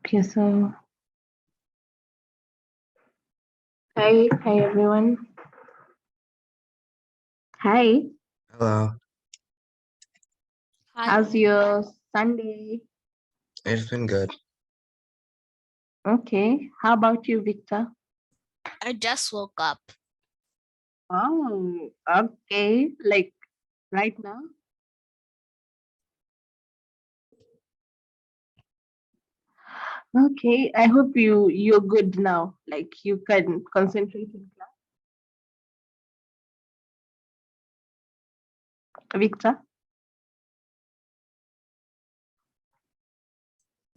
Okay, so hi everyone. Hi, Hello, Hi. how's your Sunday? it's been good. Okay, how about you, Victor? I just woke up. Oh, okay, like right now? Okay, I hope you're good now, like you can concentrate in class. Victor,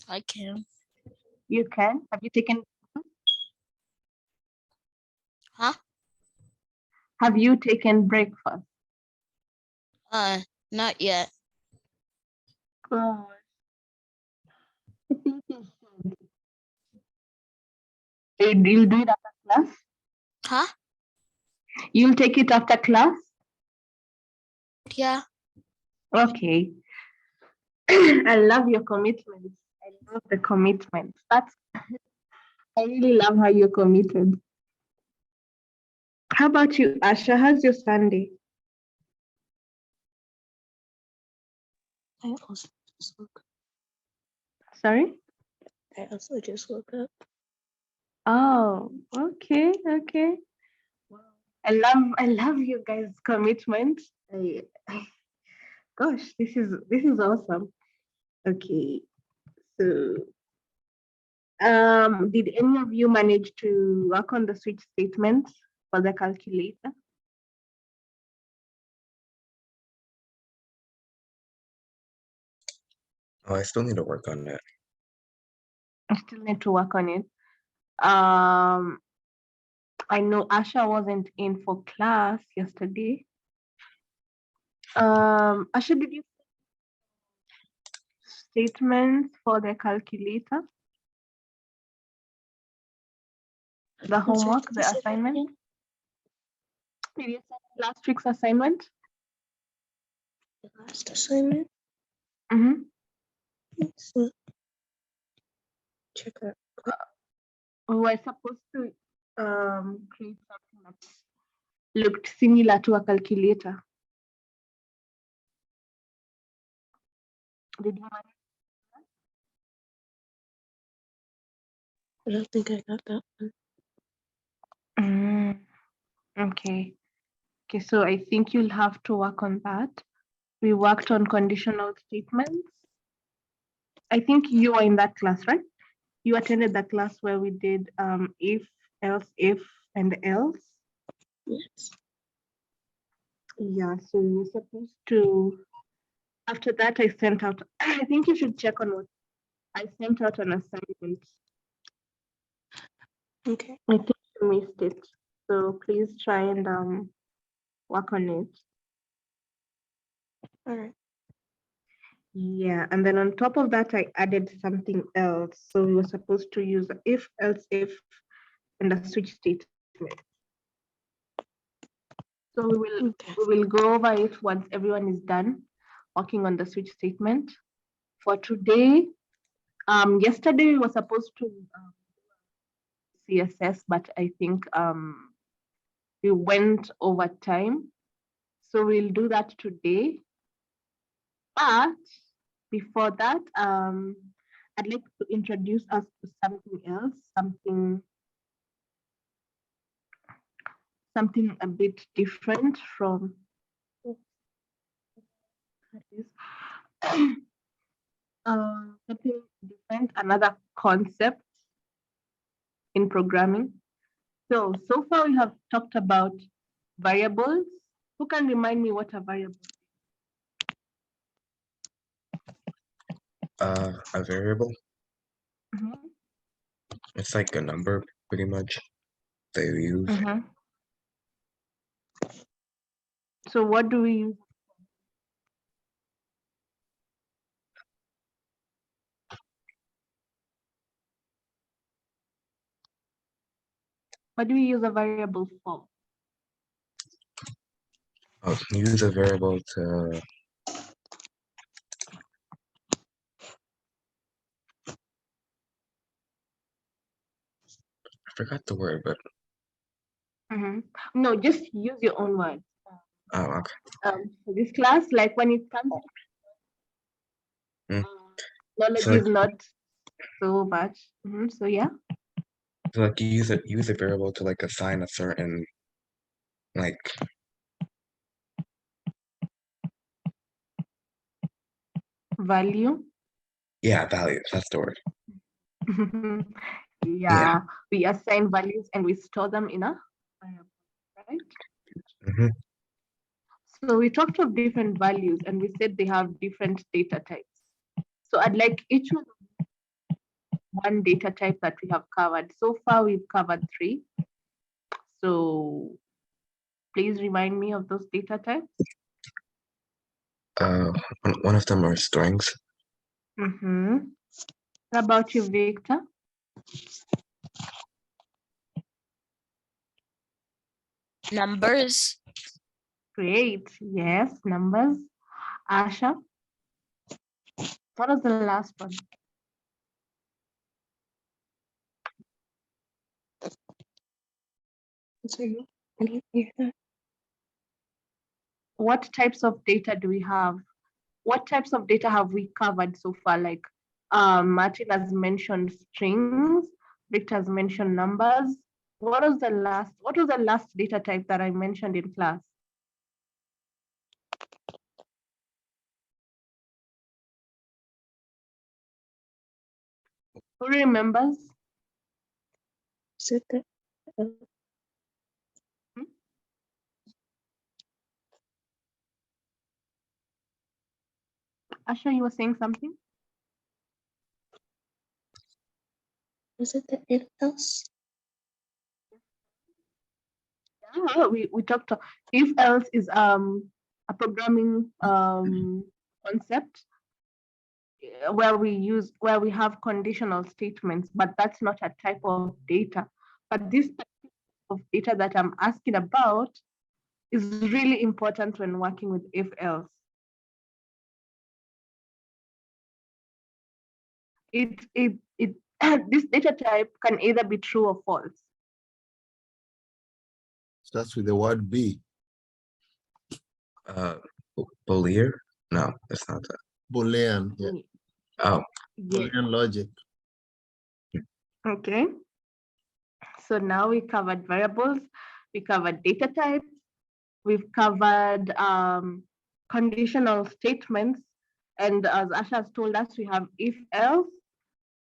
I can. you can. Have you taken Huh? Have you taken breakfast? Not yet. Gosh. You'll do it after class? Huh? You'll take it after class? Yeah. Okay. I love your commitment. I love the commitment. I really love how you're committed. How about you, Asha? How's your Sunday? I also just woke Sorry? up. Oh, okay, okay. Wow. I love you guys' commitment. Gosh, this is awesome. Okay, so did any of you manage to work on the switch statement for the calculator? Oh, I still need to work on that. I still need to work on it. Um, I know Asha wasn't in for class yesterday. Asha, did you statements for the calculator? The homework, the assignment? Did you send last week's assignment? The last assignment. Mm-hmm. So check that. We were supposed to create something that looked similar to a calculator. Did you manage? I don't think I got that one. Okay. Okay, so I think you'll have to work on that. We worked on conditional statements. I think you were in that class, right? You attended the class where we did if, else, and else. Yes. Yeah, so you're supposed to, after that I sent out, I think you should check on what I sent out an assignment. Okay. I think you missed it. So please try and work on it. All right. Yeah, and then on top of that, I added something else. So we were supposed to use if, else, if, and a switch statement. So we will go over it once everyone is done working on the switch statement. For today, yesterday we were supposed to CSS, but I think we went over time. So we'll do that today. But before that, I'd like to introduce us to something else, something a bit different from something different, another concept in programming. So far we have talked about variables. Who can remind me what a variable is? A variable? Mm-hmm. It's like a number, pretty much, that you use. Mm-hmm. So what do we use? What do we use a variable for? Use a variable to forgot the word, but No, just use your own words. oh, okay. For this class, like when it comes Mm. knowledge So, is like, not so much. So yeah. so like you use a variable to like assign a certain like Value. values. That's the word. Yeah, we assign values and we store them in a variable, right? Mhm. So we talked of different values and we said they have different data types. So I'd like each one data type that we have covered. So far we've covered 3. So please remind me of those data types. One of them are strings. What about you, Victor? Numbers. Great. Yes, numbers. Asha? What was the last one? Sorry, I didn't hear that. What types of data do we have? What types of data have we covered so far? Like Martin has mentioned strings, Victor has mentioned numbers. What was the last data type that I mentioned in class? Who remembers? Said that. Asha, you were saying something? Was it the if else? Yeah, we talked if else is a programming concept where we have conditional statements, but that's not a type of data. But this type of data that I'm asking about is really important when working with if else. It this data type can either be true or false. Starts with the word be. Boolean? No, that's not that. Boolean. Yeah. Oh, Yes. Boolean logic. Okay. So now we covered variables, we covered data types, we've covered conditional statements, and as Asha has told us, we have if else.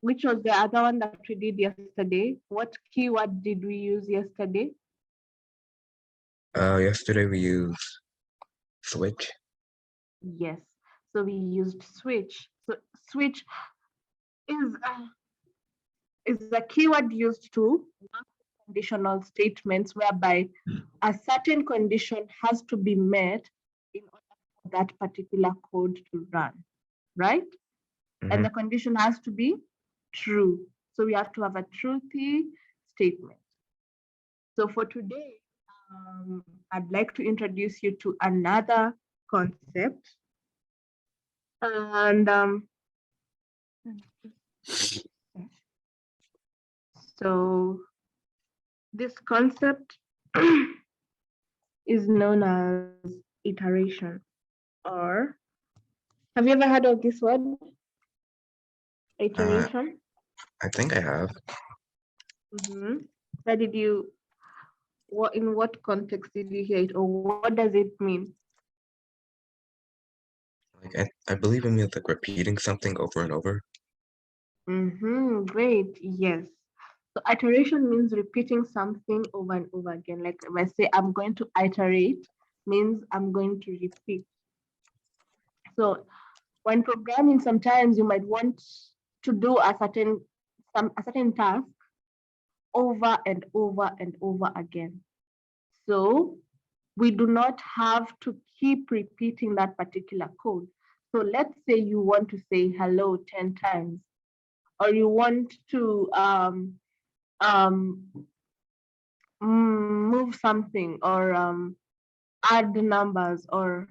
Which was the other one that we did yesterday? What keyword did we use yesterday? yesterday we used switch. Yes, so we used switch. So switch is a keyword used to mark conditional statements whereby a certain condition has to be met in order for that particular code to run, right? And the condition has to be true. So we have to have a truthy statement. So for today, I'd like to introduce you to another concept. And so this concept is known as iteration, or have you ever heard of this word? Iteration? I think I have. Where did you, in what context did you hear it, or what does it mean? Like I believe it means like repeating something over and over. Great, yes. So iteration means repeating something over and over again. Like if I say I'm going to iterate, means I'm going to repeat. So when programming, sometimes you might want to do a certain task over and over and over again. So we do not have to keep repeating that particular code. So let's say you want to say hello 10 times, or you want to move something, or add numbers, or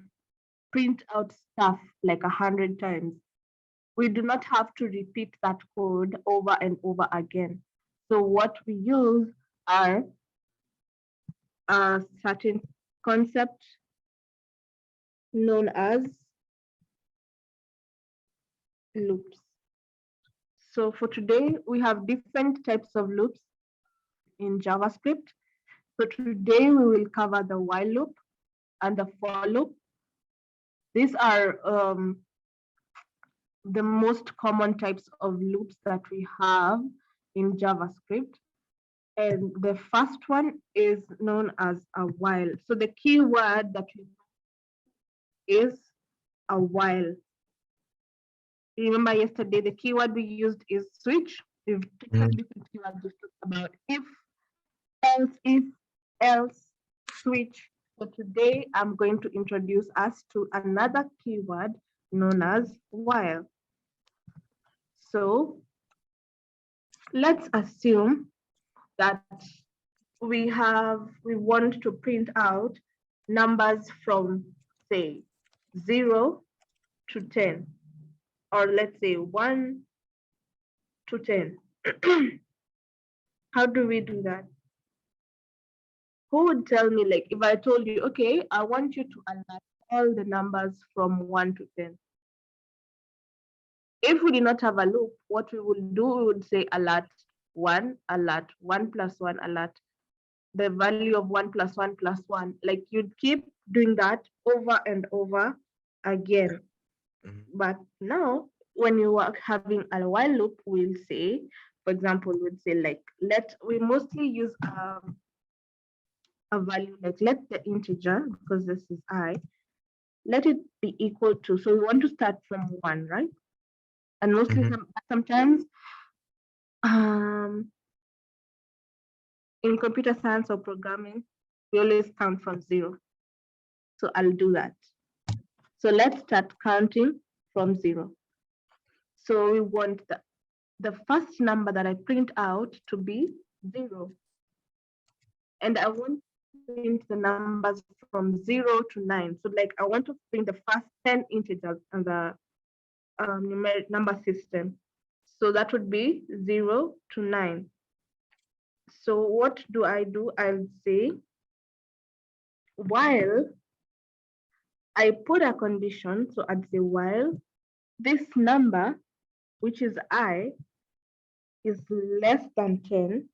print out stuff like 100 times. We do not have to repeat that code over and over again. So what we use are a certain concept known as loops. So for today, we have different types of loops in JavaScript. So today we will cover the while loop and the for loop. These are the most common types of loops that we have in JavaScript. And the first one is known as a while. So the key word that we is a while. Remember yesterday, the keyword we used is switch. We've taken different keywords we talked about if, else, switch. So today I'm going to introduce us to another keyword known as while. So let's assume that we want to print out numbers from, say, 0 to 10, or let's say 1 to 10. How do we do that? Who would tell me, like, if I told you, okay, I want you to alert all the numbers from 1 to 10. If we did not have a loop, what we would do, we would say alert 1 plus 1 alert, the value of 1 plus 1 plus 1. Like you'd keep doing that over and over again. But now, when you are having a while loop, we'll say, for example, we'd say like, we mostly use a value, like let the integer, because this is I, let it be equal to, so we want to start from 1, right? And mostly sometimes in computer science or programming, we always count from 0. So I'll do that. So let's start counting from 0. So we want the first number that I print out to be 0. And I want to print the numbers from 0 to 9. So like I want to print the first 10 integers on the numeric number system. So that would be 0 to 9. So what do? I'll say while I put a condition, so I'd say while this number, which is I, is less than 10,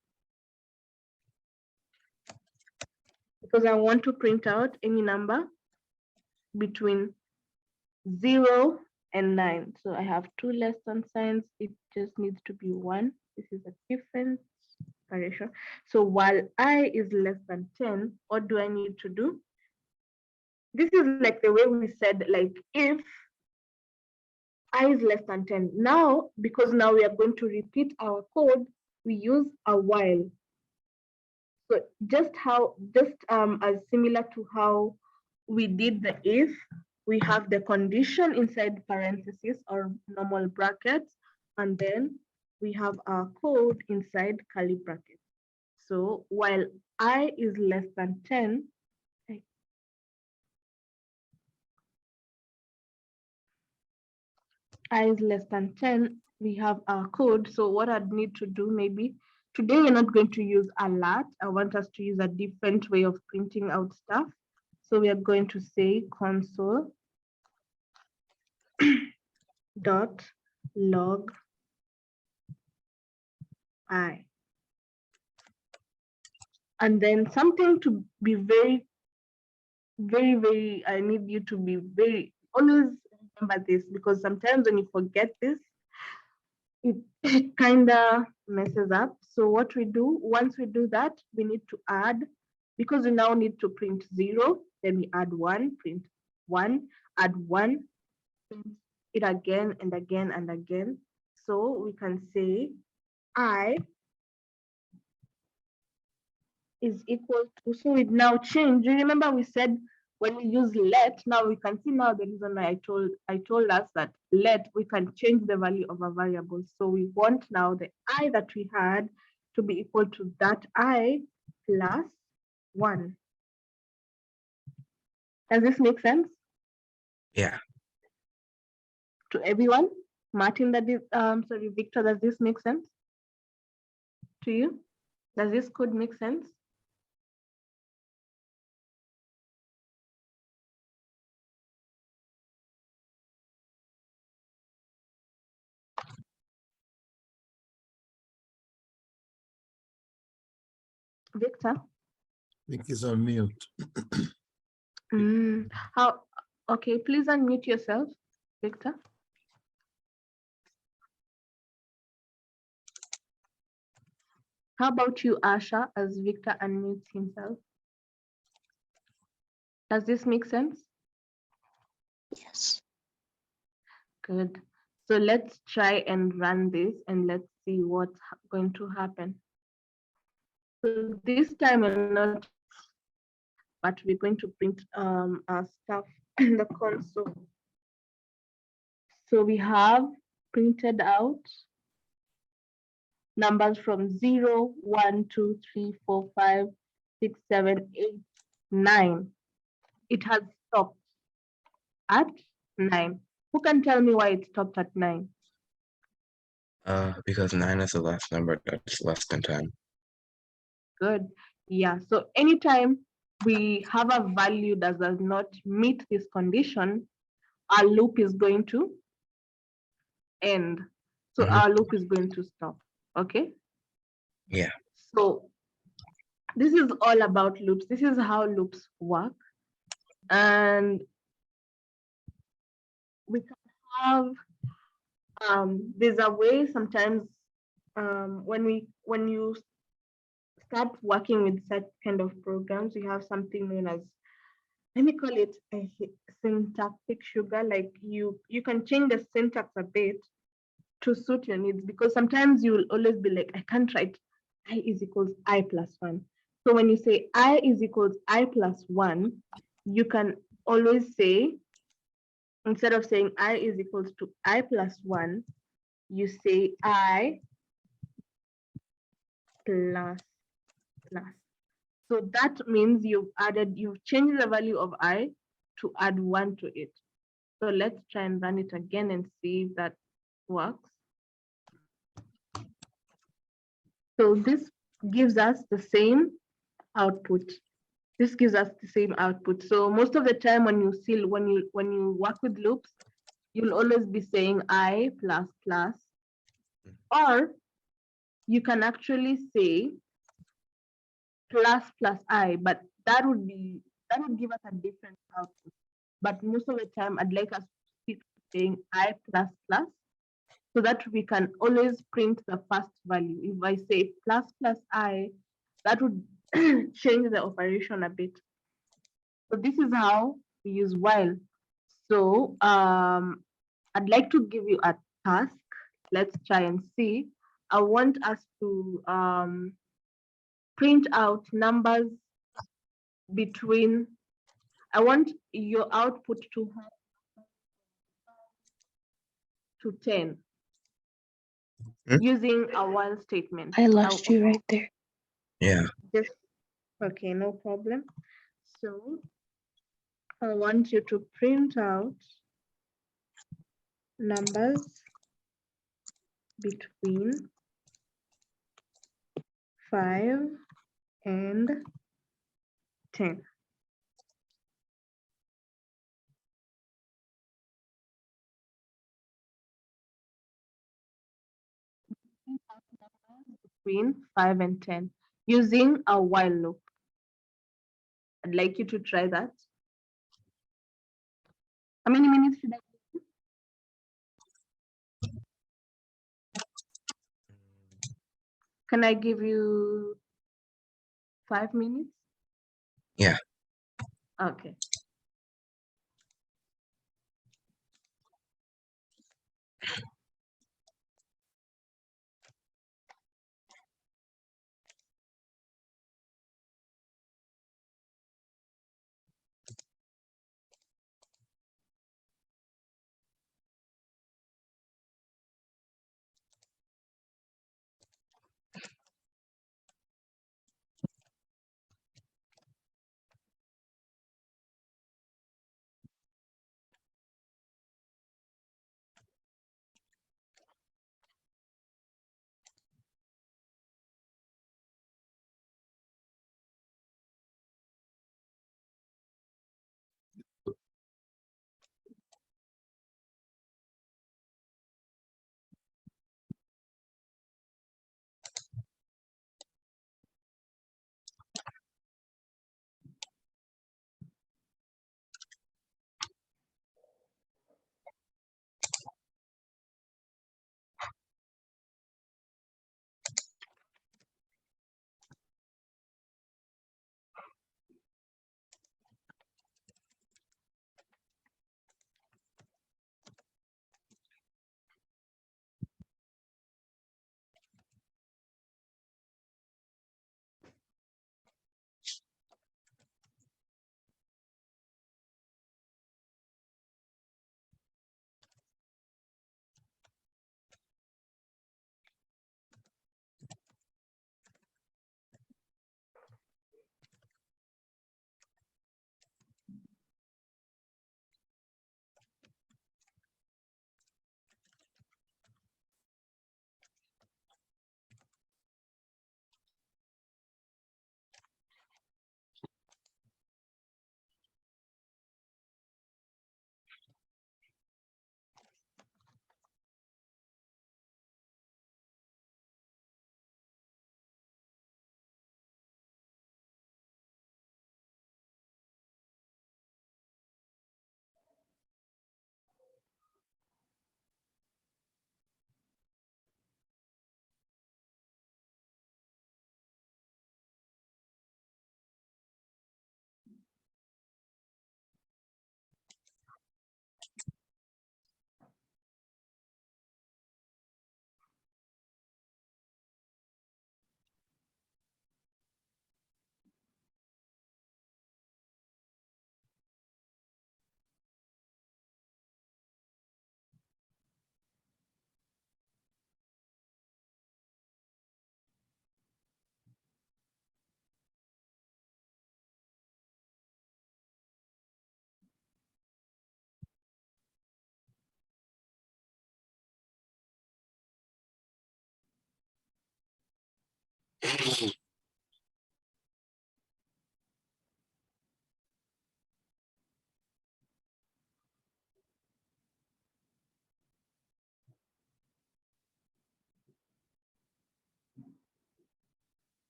because I want to print out any number between 0 and 9. So I have 2 less than signs. It just needs to be 1. This is a different operation. So while I is less than 10, what do I need to do? This is like the way we said, like if I is less than 10. Now, because now we are going to repeat our code, we use a while. So just as similar to how we did the if, we have the condition inside parentheses or normal brackets, and then we have our code inside curly brackets. So while I is less than 10, I is less than 10, we have our code. So what I'd need to do, maybe today we're not going to use alert. I want us to use a different way of printing out stuff. So we are going to say console dot log I. And then something to be very, I need you to be always remember this, because sometimes when you forget this, it kind of messes up. So what we do, once we do that, we need to add, because we now need to print 0, then we add 1, print 1, add 1, print it again and again and again. So we can say I is equal to, so it now changed. You remember we said when we use let, now we can see now the reason why I told us that let, we can change the value of a variable. So we want now the I that we had to be equal to that I plus 1. Does this make sense? Yeah. To everyone? Martin, Victor, does this make sense to you? Does this code make sense? Victor? I think he's on mute. How? Okay, please unmute yourself, Victor. How about you, Asha, as Victor unmutes himself? Does this make sense? Yes. Good. So let's try and run this and let's see what's going to happen. So this time we're not, but we're going to print our stuff in the console. So we have printed out numbers from 0, 1, 2, 3, 4, 5, 6, 7, 8, 9. It has stopped at 9. Who can tell me why it stopped at 9? Because 9 is the last number that's less than 10. Good. Yeah. So anytime we have a value that does not meet this condition, our loop is going to end. So Mhm. our loop is going to stop. Okay. Yeah. So this is all about loops. This is how loops work. And we can have there's a way sometimes when you start working with such kind of programs, you have something known as, let me call it a syntactic sugar. Like you can change the syntax a bit to suit your needs, because sometimes you will always be like, I can't write I is equals I plus 1. So when you say I is equals I plus 1, you can always say, instead of saying I is equals to I plus 1, you say I plus plus. So that means you've changed the value of I to add 1 to it. So let's try and run it again and see if that works. So this gives us the same output. This gives us the same output. So most of the time when you work with loops, you'll always be saying I plus plus, or you can actually say plus plus I, but that would give us a different output. But most of the time I'd like us to keep saying I plus plus, so that we can always print the first value. If I say plus plus I, that would change the operation a bit. So this is how we use while. So I'd like to give you a task. Let's try and see. I want us to print out numbers between, I want your output to have to 10 using a while statement. I lost you right there. Yeah. Just, okay, no problem. So I want you to print out numbers between 5 and 10. Between 5 and 10 using a while loop. I'd like you to try that. How many minutes should I give you? Can I give you 5 minutes? Yeah. Okay.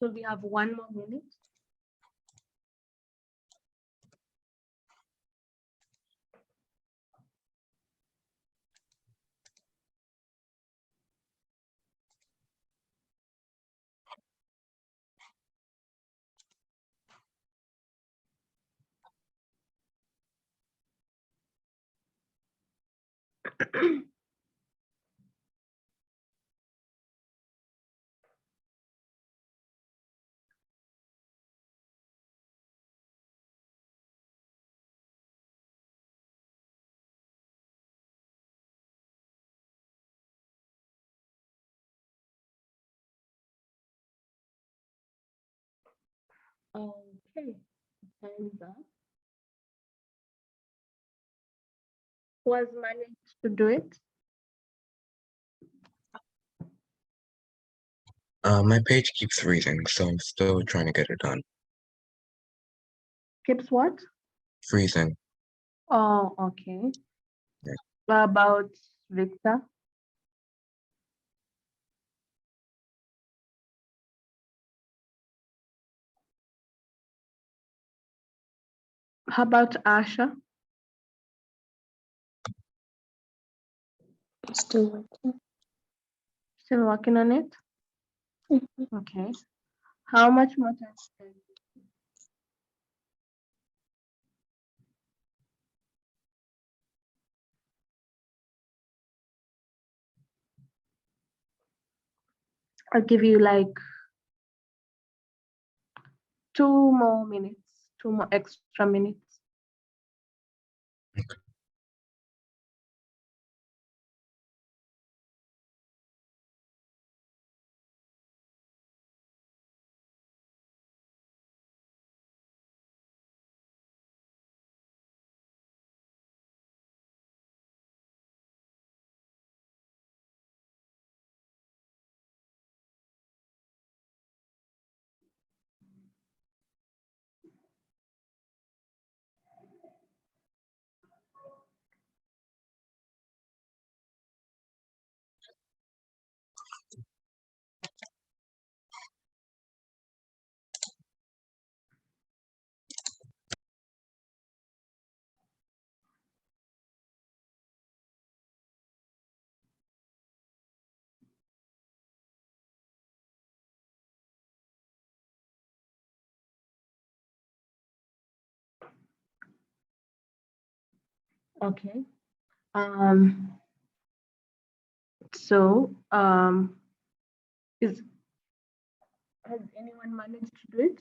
So we have 1 more minute. Okay, time's up. Who has managed to do it? My page keeps freezing, so I'm still trying to get it done. Keeps what? Freezing. Oh, okay. Yeah. What about Victor? How about Asha? Still working. Still working on it? Mhm. Okay. How much more time? I'll give you like 2 more minutes, 2 more extra minutes. Okay. So has anyone managed to do it?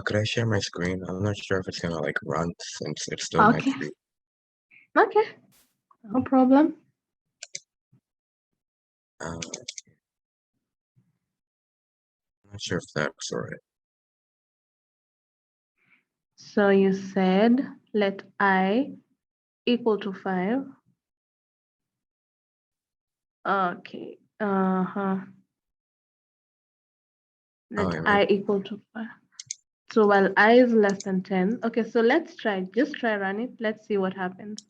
Could I share my screen? I'm not sure if it's gonna like run since it's still my Okay. tree. Okay. No problem. I'm not sure if that's alright. So you said let I equal to 5. Okay. Let am I equal to 5. So while I is less than 10. Okay, so let's try. Just try run it. Let's see what happens.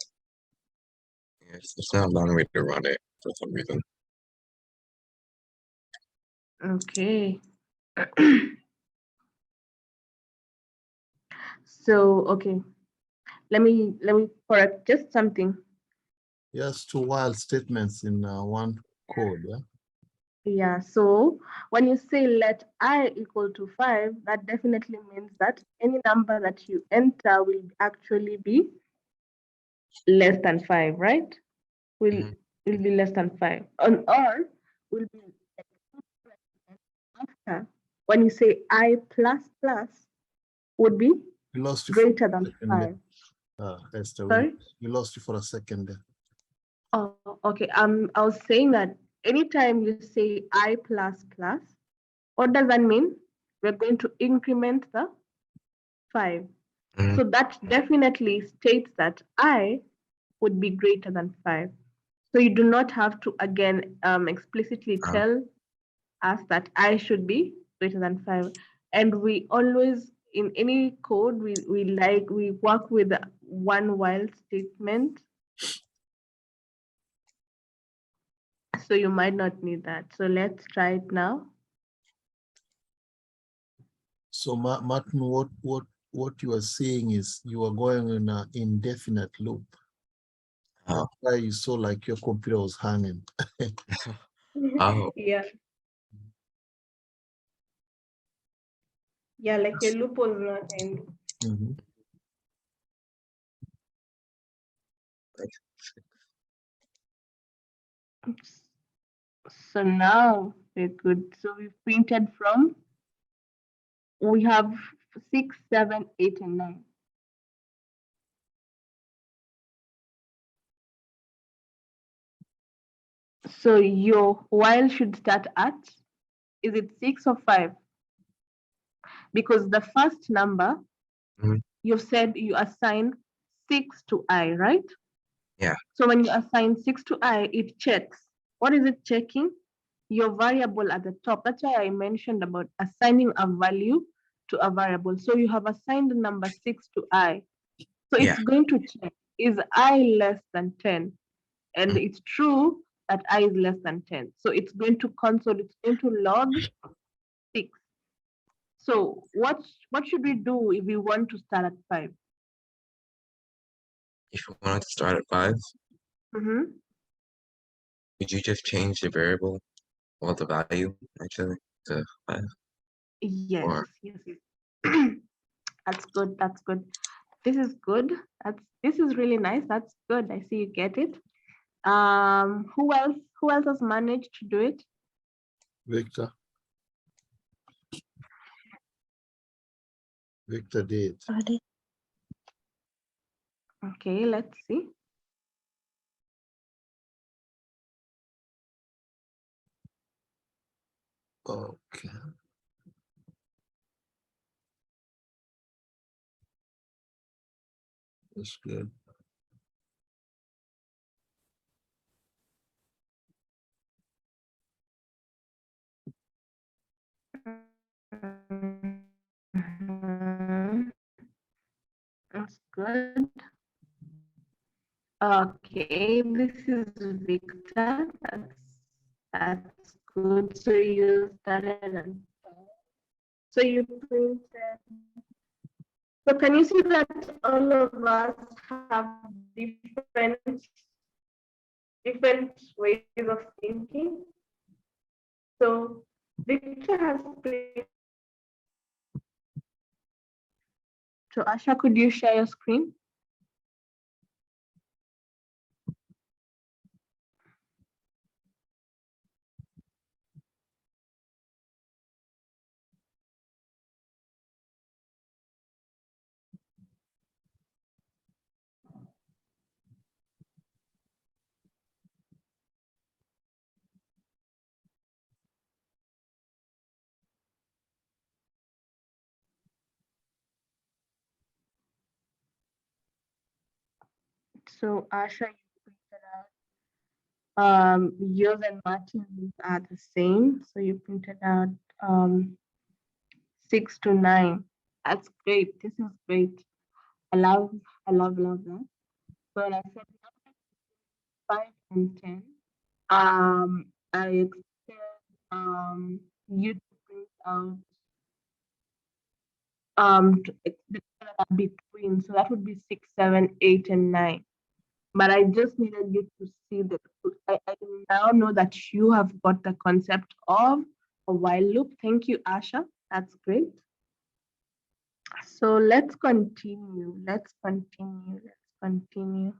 It's not allowing me to run it for some reason. Okay. So okay. Let me correct just something. Yes, 2 while statements in one code. Yeah. Yeah, so when you say let I equal to 5, that definitely means that any number that you enter will actually be less than 5, right? Will be less than 5. Or will be after. When you say I plus plus would be We lost you greater for a than second 5. there. Esther, Sorry? we lost you for a second there. Oh, okay. I was saying that anytime you say I plus plus, what does that mean? We're going to increment the 5. So that definitely states that I would be greater than 5. So you do not have to again explicitly tell us that I should be greater than 5. And we always in any code we work with one while statement. So you might not need that. So let's try it now. So Martin, what you are saying is you are going in an indefinite loop. Oh. That's why you saw like your computer was hanging. Oh. Yeah. Yeah, like your loop was not ending. Mhm. Oops. So now we're good. So we've printed from, we have 6, 7, 8, and 9. So your while should start at, is it 6 or 5? Because the first number, Mhm. you've said you assign 6 to I, right? Yeah. So when you assign 6 to I, it checks. What is it checking? Your variable at the top. That's why I mentioned about assigning a value to a variable. So you have assigned the number 6 to I. So Yeah. it's going to check, is I less than 10? And Mm. it's true that I is less than 10. So it's going to console, it's going to log 6. So what should we do if we want to start at 5? If you wanted to start at 5, Mm-hmm. would you just change the variable or the value actually to 5? Yes, Or- yes, yes. That's good. That's good. This is good. This is really nice. That's good. I see you get it. Who else? Who else has managed to do it? Victor. Victor did. Already. Okay, let's see. Okay. That's good. Mhm. That's good. Okay, this is Victor. That's good. So you started and so you printed. So can you see that all of us have different ways of thinking? So Victor has printed. So Asha, could you share your screen? So Asha, you printed out. Yours and Martin's are the same. So you printed out 6 to 9. That's great. This is great. I love that. So when I said 5 and 10, I expect you to print out the color between. So that would be 6, 7, 8, and 9. But I just needed you to see that. I now know that you have got the concept of a while loop. Thank you, Asha. That's great. So let's continue. Let's continue.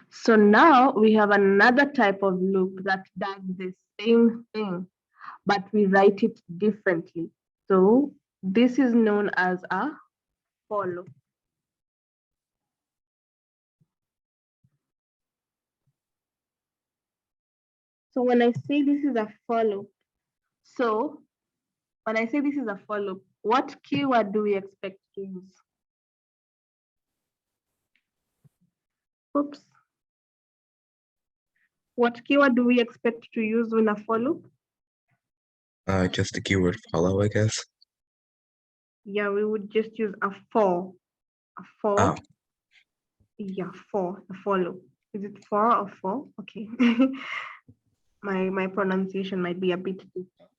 So now we have another type of loop that does the same thing, but we write it differently. So this is known as a for loop. So when I say this is a for loop, so when I say this is a for loop, what keyword do we expect to use? Oops. What keyword do we expect to use in a for loop? Just the keyword follow, I guess. Yeah, we would just use a for. A for. Oh. Yeah, a for loop. Is it for or four? Okay. My pronunciation might be a bit different.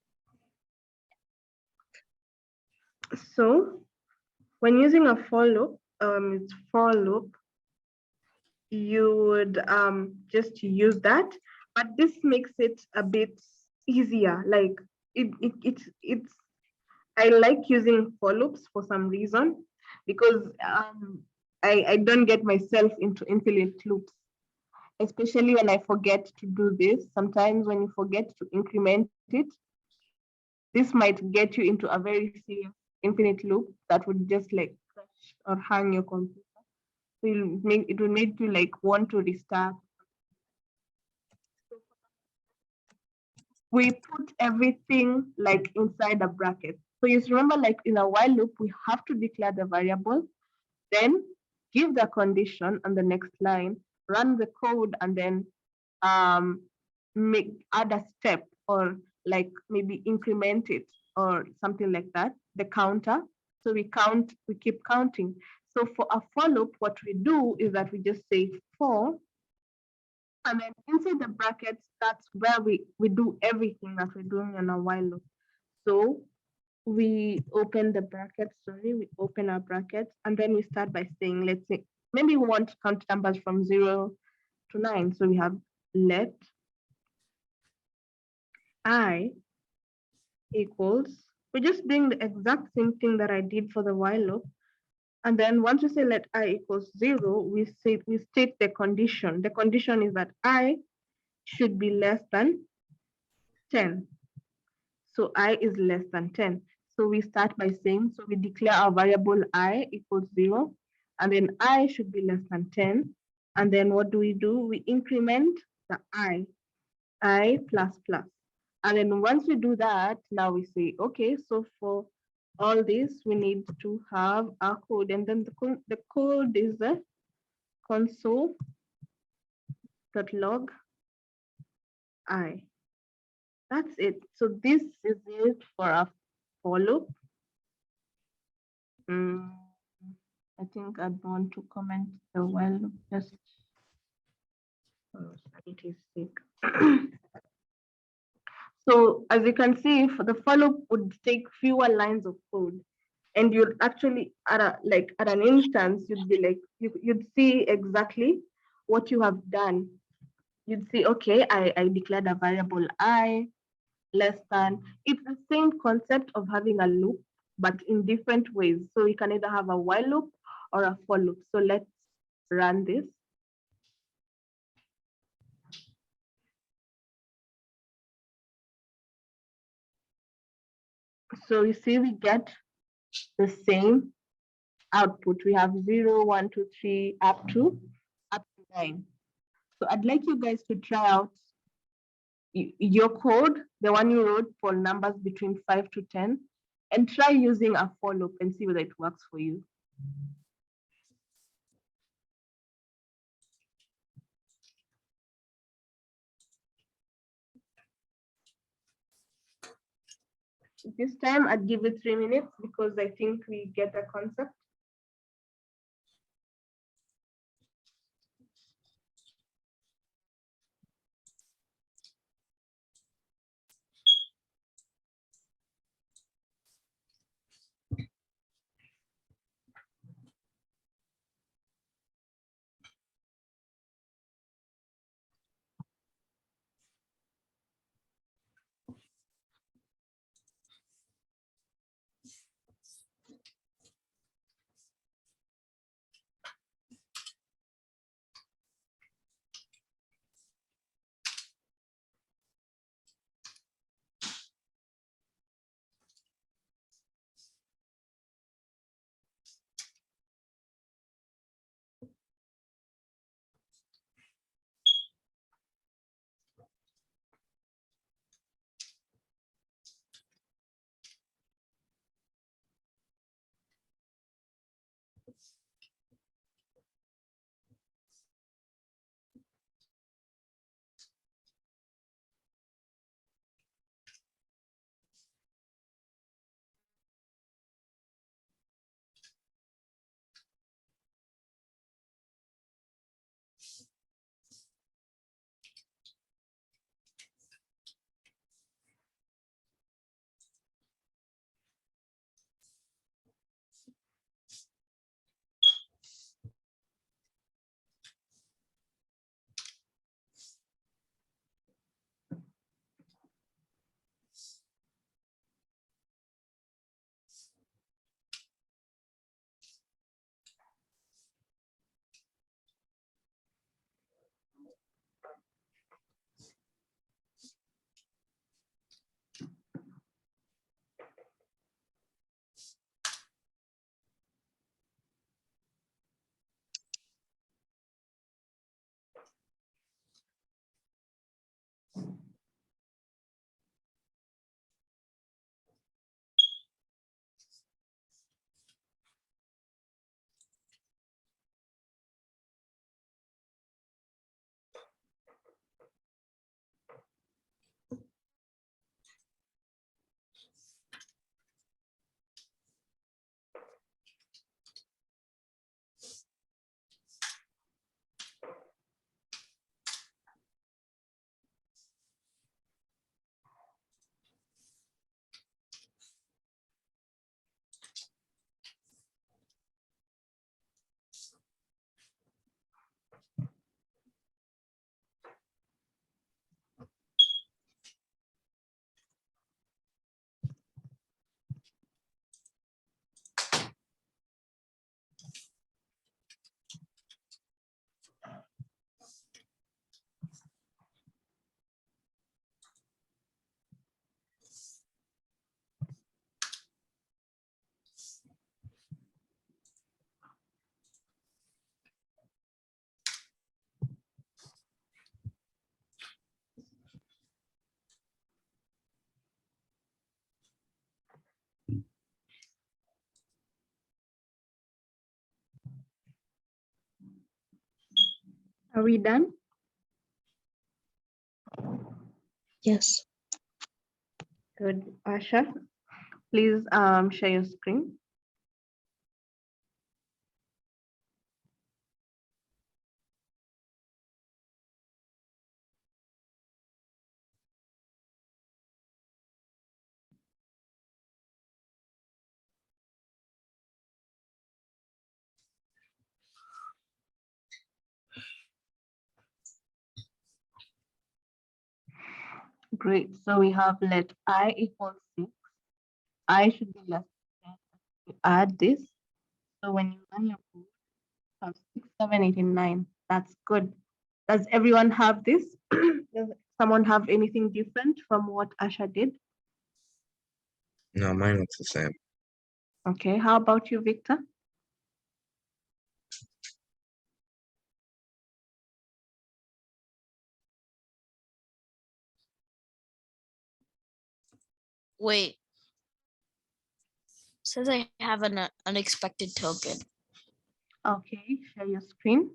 So when using a for loop, it's for loop, you would just use that, but this makes it a bit easier. Like it's I like using for loops for some reason, because I don't get myself into infinite loops, especially when I forget to do this. Sometimes when you forget to increment it, this might get you into a very serious infinite loop that would just like crash or hang your computer. So it will make you like want to restart. We put everything like inside a bracket. So you remember, like in a while loop, we have to declare the variable, then give the condition on the next line, run the code, and then add a step, or like maybe increment it or something like that, the counter. So we keep counting. So for a for loop, what we do is that we just say for, and then inside the brackets, that's where we do everything that we're doing in a while loop. So we open the brackets, we open our brackets, and then we start by saying, let's say, maybe we want to count numbers from 0 to 9. So we have let I equals, we're just doing the exact same thing that I did for the while loop. And then once we say let I equals 0, we state the condition. The condition is that I should be less than 10. So I is less than 10. So we start by saying, so we declare our variable I equals 0, and then I should be less than 10. And then what do? We increment the I plus plus. And then once we do that, now we say, okay, so for all this, we need to have our code. And then the code is the console.log I. That's it. So this is it for a for loop. I think I'd want to comment the while loop just for sanity's sake. So as you can see, for the for loop would take fewer lines of code, and you'd actually at an instance, you'd be like you'd see exactly what you have done. You'd see, okay, I declared a variable I less than. It's the same concept of having a loop, but in different ways. So you can either have a while loop or a for loop. So let's run this. So you see, we get the same output. We have 0, 1, 2, 3, up to 9. So I'd like you guys to try out your code, the one you wrote for numbers between 5 to 10, and try using a for loop and see whether it works for you. This time I'd give it 3 minutes because I think we get the concept. Are we done? Yes. Good. Asha, please share your screen. Great. So we have let I equal 6. I should be less than 10. You add this. So when you run your code, you have 6, 7, 8, and 9. That's good. Does everyone have this? Does someone have anything different from what Asha did? No, mine looks the same. Okay. How about you, Victor? Wait. Says I have an unexpected token. Okay. Share your screen.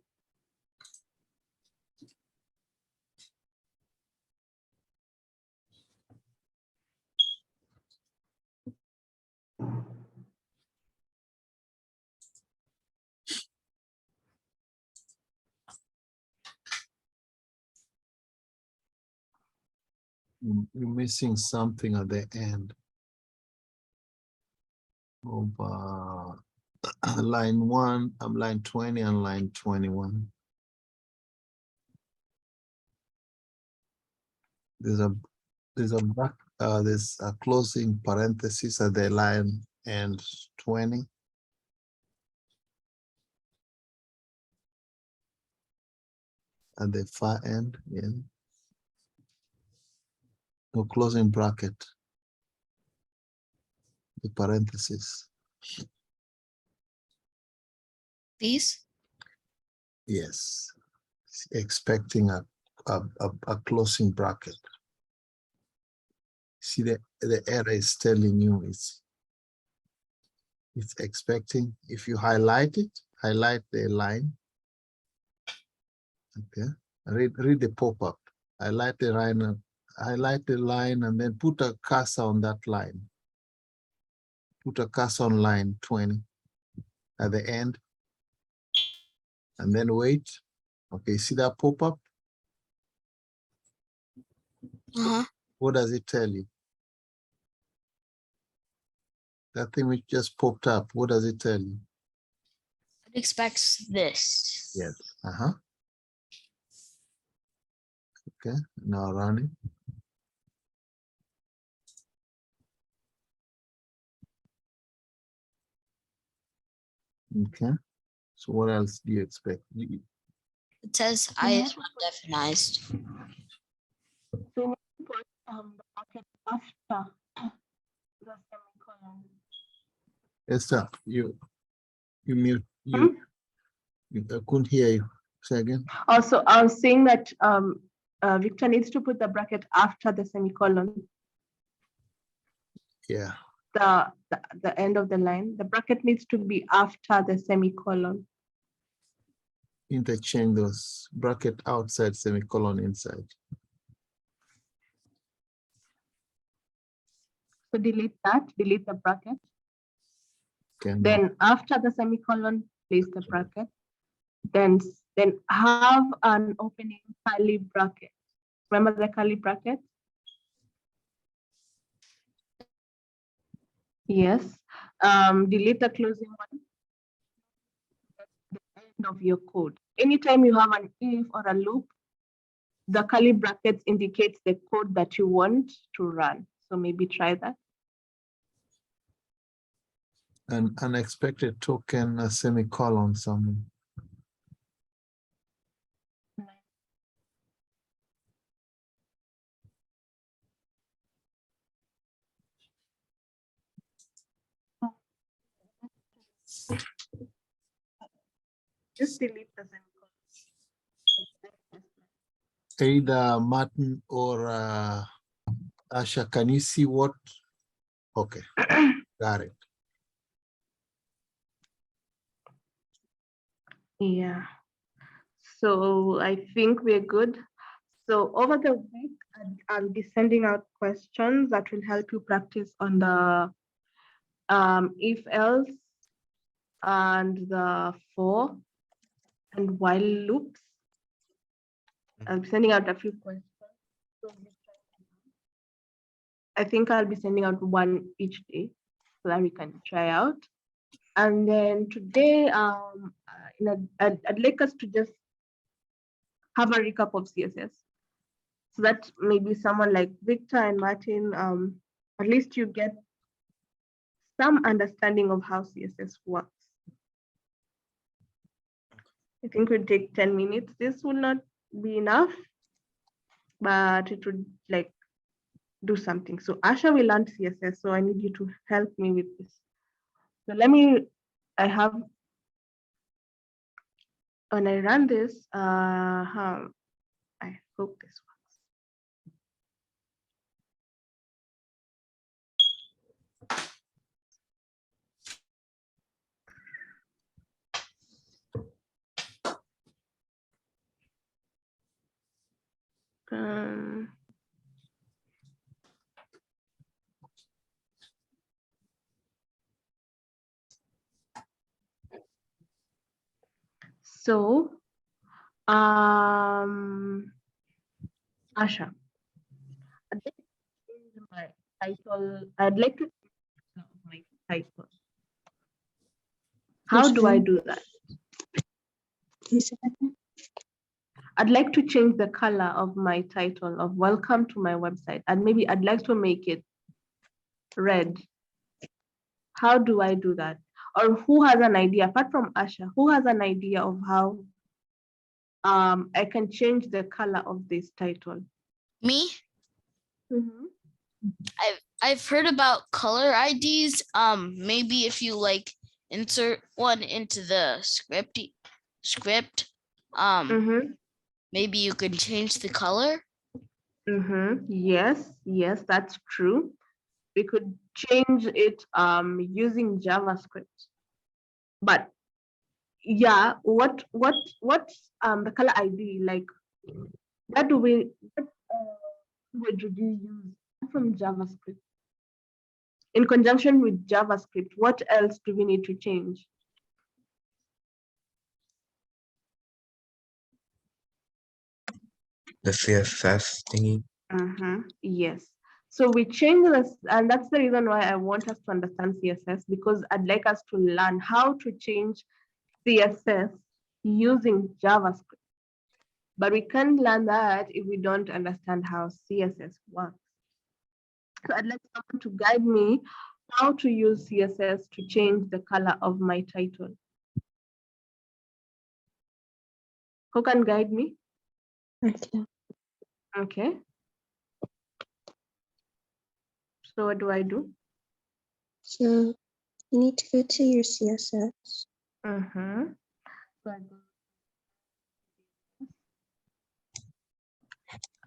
You're missing something at the end of line 1, line 20 and line 21. There's a closing parenthesis at the line and 20. At the far end, yeah. No closing bracket. The parenthesis. These? Yes. Expecting a closing bracket. See, the error is telling you it's expecting. If you highlight it, highlight the line. Okay. Read the pop-up. Highlight the line and then put a cursor on that line. Put a cursor on line 20 at the end. And then wait. Okay, see that pop-up? Uh-huh. What does it tell you? That thing which just popped up, what does it tell you? It expects this. Yes. Uh-huh. Okay, now run it. Okay. So what else do you expect? It says I is undefinized. So we put the bracket after the semicolon. Esther, you mute. I couldn't hear you. Say again. Also, I was saying that Victor needs to put the bracket after the semicolon. Yeah. The end of the line. The bracket needs to be after the semicolon. Interchange those bracket outside, semicolon inside. So delete that, delete the bracket. Okay. Then after the semicolon, place the bracket. Then have an opening curly bracket. Remember the curly bracket? Yes. Delete the closing one. The end of your code. Anytime you have an if or a loop, the curly brackets indicates the code that you want to run. So maybe try that. An unexpected token, a semicolon somewhere. Just delete the semicolon. Either Martin or Asha, can you see what? Okay, got it. Yeah. So I think we're good. So over the week, I'll be sending out questions that will help you practice on the if else and the for and while loops. I'll be sending out a few questions. I think I'll be sending out one each day so that we can try out. And then today, I'd like us to just have a recap of CSS. So that maybe someone like Victor and Martin, at least you get some understanding of how CSS works. I think it would take 10 minutes. This will not be enough, but it would like do something. So Asha will learn CSS, so I need you to help me with this. So when I run this, I hope this works. So, Asha, I'd like to change my title. I'd like to change my title. How do I do that? I'd like to change the color of my title of welcome to my website, and maybe I'd like to make it red. How do I do that? Or who has an idea, apart from Asha, who has an idea of how I can change the color of this title? Me? Mm-hmm. I've heard about color IDs. Maybe if you like insert one into the script, Mm-hmm. maybe you can change the color. Mm-hmm. Yes, that's true. We could change it using JavaScript. But yeah, what's the color ID like? What word would you use from JavaScript? In conjunction with JavaScript, what else do we need to change? The CSS thingy. Yes. So we change this, and that's the reason why I want us to understand CSS, because I'd like us to learn how to change CSS using JavaScript. But we can't learn that if we don't understand how CSS works. So I'd like someone to guide me how to use CSS to change the color of my title. Who can guide me? Okay. Okay. So what do I do? So you need to go to your CSS. So I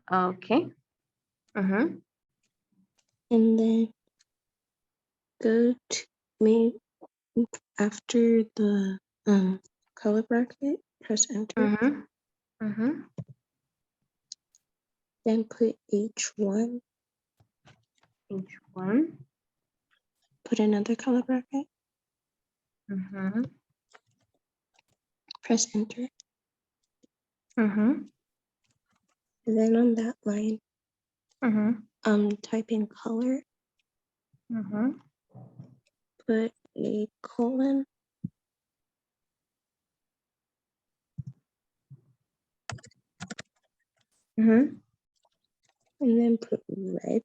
go. Okay. And then go to me after the color bracket, press enter. Then put H1. H1. Put another color bracket. Press enter. And then on that line, type in color. Put a colon. And then put red.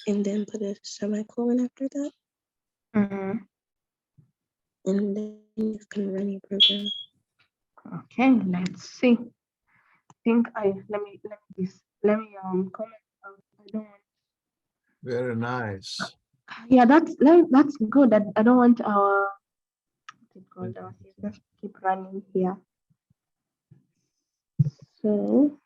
And then put a semicolon after that. And then you can run your program. Okay, let's see. Let me comment out. I don't want. Very nice. Yeah, that's good. I don't want our what's it called, our CSS to keep running here. So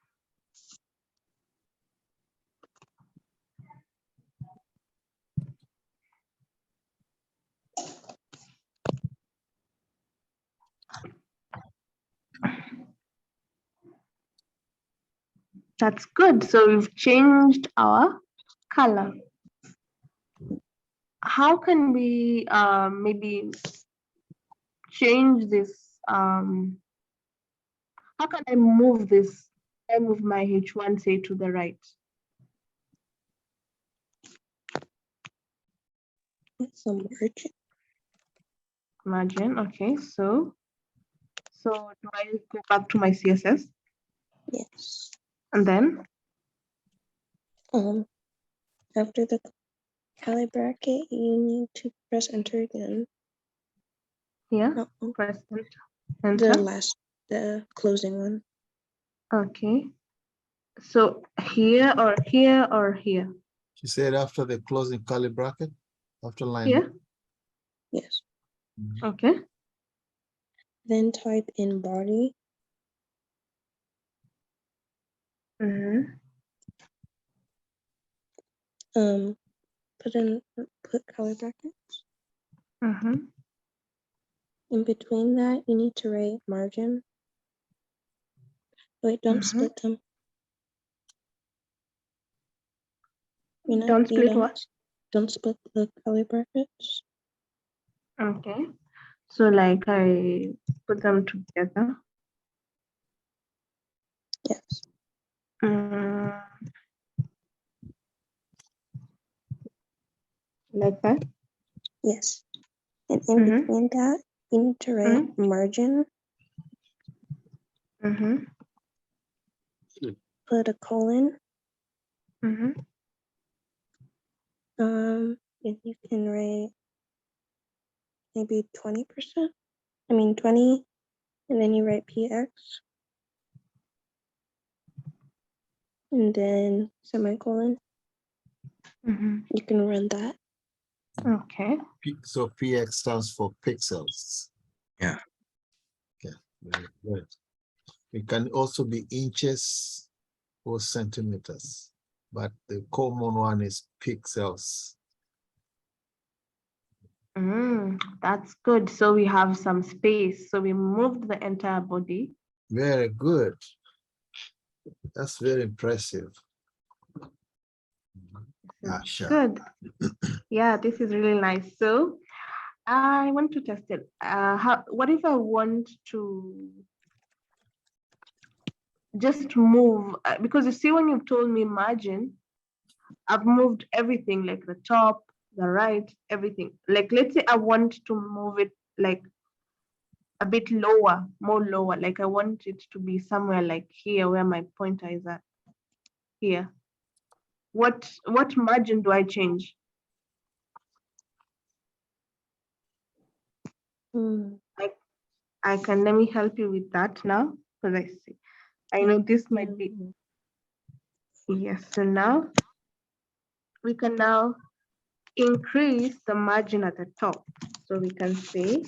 That's good. So we've changed our color. How can we maybe change this? How can I move this? I move my H1, say, to the right. It's a margin. Margin. Okay. So do I go back to my CSS Yes. and then? After the curly bracket, you need to press enter again. Yeah. Uh-oh. Press The enter. the closing one. Okay. So here or here or here? She said after the closing curly bracket, after line. Here. Yes. Okay. Then type in body. Mm-hmm. Put curly brackets. Mm-hmm. In between that, you need to write margin. Wait, don't split them. Don't split what? Don't split the curly brackets. Okay. So like I put them together. Yes. Like that. Yes. And in between that, you need to write margin. Put a colon. And you can write maybe 20%. I mean 20, and then you write PX. And then semicolon. You can run that. Okay. So PX stands for pixels. Yeah. Okay, very good. It can also be inches or centimeters, but the common one is pixels. That's good. So we have some space. So we moved the entire body. Very good. That's very impressive. Sure. Good. Yeah, this is really nice. So I want to test it. What if I want to just move? Because you see, when you told me margin, I've moved everything, like the top, the right, everything. Like, let's say I want to move it like a bit lower, more lower. Like I want it to be somewhere like here where my pointer is at. Here. What margin do I change? I can, let me help you with that now, because I see. I know this might be, yes. So now we can now increase the margin at the top. So we can say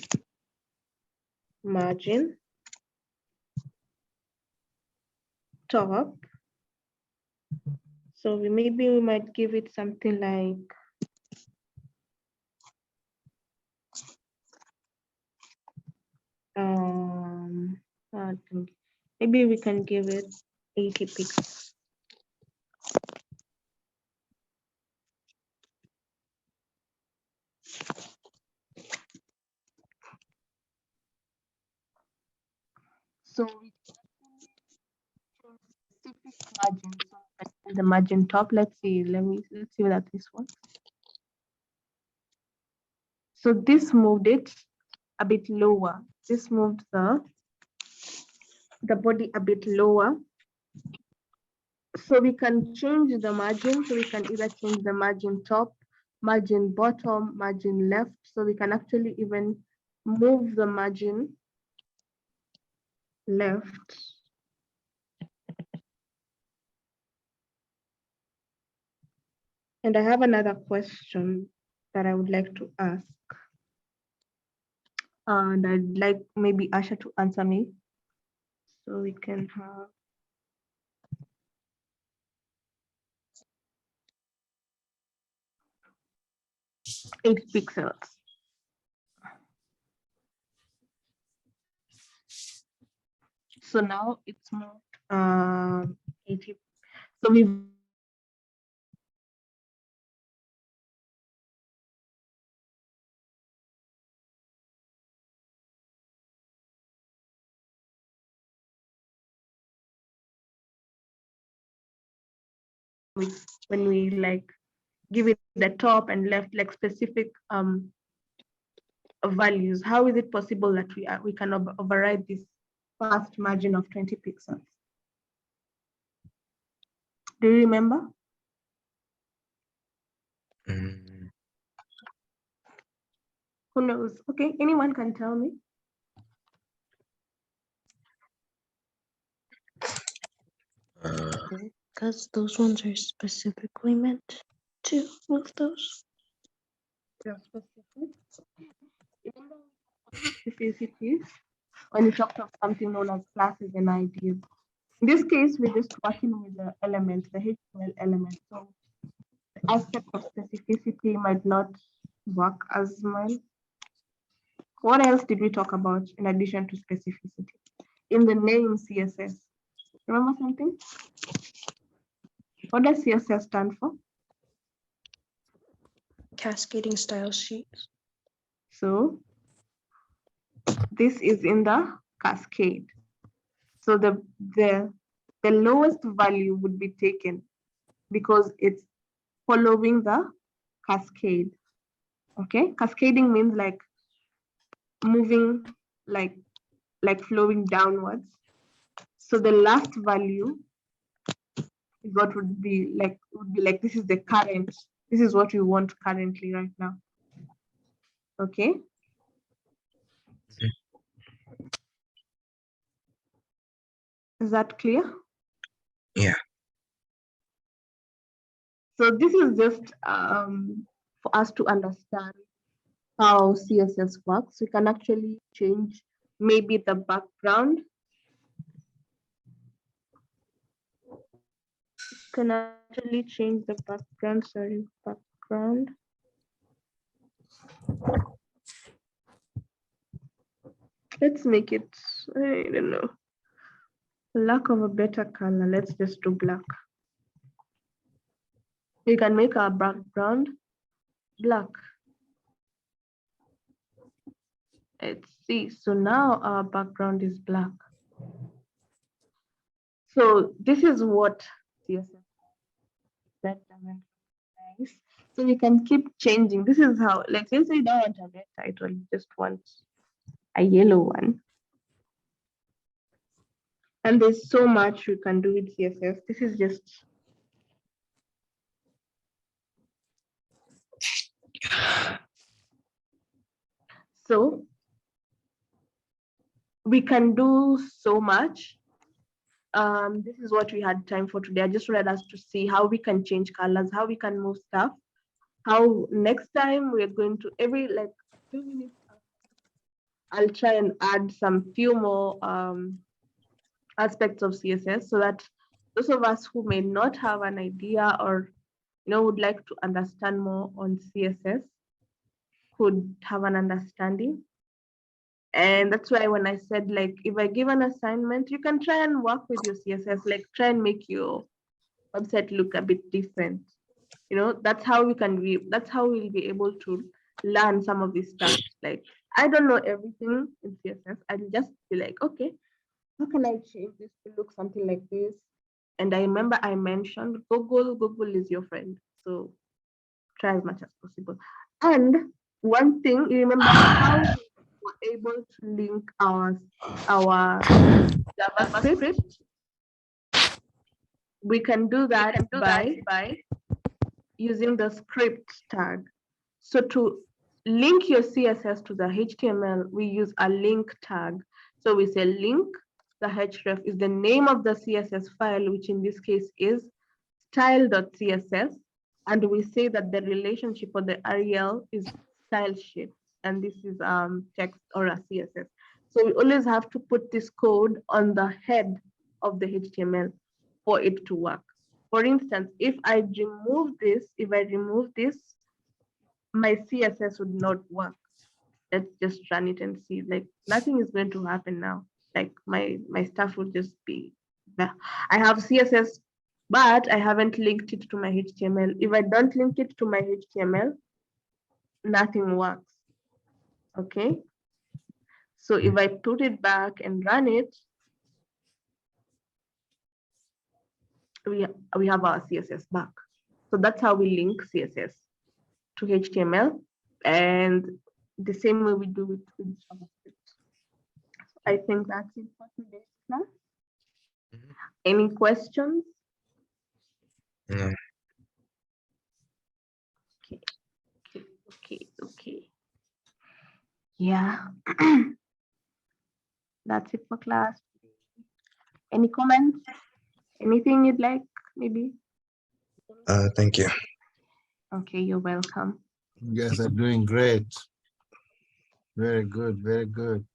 margin top. So maybe we might give it something like maybe we can give it 80 pixels. So we specific margin. So the margin top. Let's see that this one. So this moved it a bit lower. This moved the body a bit lower. So we can change the margin. So we can either change the margin top, margin bottom, margin left. So we can actually even move the margin left. And I have another question that I would like to ask. And I'd like maybe Asha to answer me. So we can have 8 pixels. So now it's moved 80 So we when we like give it the top and left like specific values, how is it possible that we can override this first margin of 20 pixels? Do you remember? Mm, Who knows? Okay, anyone can tell me. Because those ones are specifically meant to move those. Remember specificities when you talked of something known as classes and IDs. In this case, we're just working with the elements, the HTML elements. So the aspect of specificity might not work as well. What else did we talk about in addition to specificity? In the name CSS, remember something? What does CSS stand for? Cascading style sheets. So this is in the cascade. So the lowest value would be taken because it's following the cascade. Okay, cascading means like moving, like flowing downwards. So the last value is what would be like this is the current, this is what we want currently right now. Okay. Is that clear? yeah. So this is just for us to understand how CSS works. We can actually change maybe the background. Can actually change the background, sorry, background. Let's make it, I don't know, lack of a better color. Let's just do black. We can make our background black. Let's see. So now our background is black. So this is what CSS that doesn't look nice. So we can keep changing. This is how, like, let's say you don't want a red title, you just want a yellow one. And there's so much you can do with CSS. This is just so we can do so much. This is what we had time for today. I just wanted us to see how we can change colors, how we can move stuff, how next time we're going to every like 2 minutes, I'll try and add some few more aspects of CSS so that those of us who may not have an idea or would like to understand more on CSS could have an understanding. And that's why when I said, like, if I give an assignment, you can try and work with your CSS, like try and make your website look a bit different. That's how we can be, that's how we'll be able to learn some of this stuff. Like, I don't know everything in CSS. I'll just be like, okay, how can I change this to look something like this? And I remember I mentioned Google is your friend. So try as much as possible. And one thing, you remember how we were able to link our JavaScript? We can do that by using the script tag. So to link your CSS to the HTML, we use a link tag. So we say link, the href is the name of the CSS file, which in this case is style.css. And we say that the relationship for the rel is style sheet, and this is text or a CSS. So we always have to put this code on the head of the HTML for it to work. For instance, if I remove this, my CSS would not work. Let's just run it and see. Like, nothing is going to happen now. Like my stuff will just be there. I have CSS but I haven't linked it to my HTML. If I don't link it to my HTML, nothing works. Okay. So if I put it back and run it, we have our CSS back. So that's how we link CSS to HTML, and the same way we do it with JavaScript. I think that's it for today's class. Mhm. Any questions? No. Okay. Yeah. That's it for class. Any comments? Anything you'd like, maybe? Thank you. Okay, you're welcome. You guys are doing great. Very good, very good.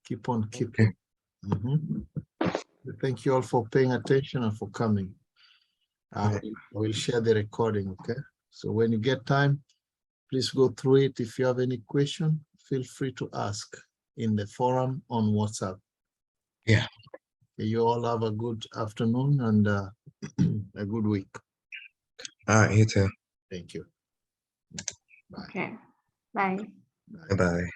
Keep on keeping. Mhm. Thank you all for paying attention and for coming. I will share the recording, okay? So when you get time, please go through it. If you have any question, feel free to ask in the forum on WhatsApp. Yeah. You all have a good afternoon and a good week. You too. Thank you. Bye. Okay. Bye. Bye.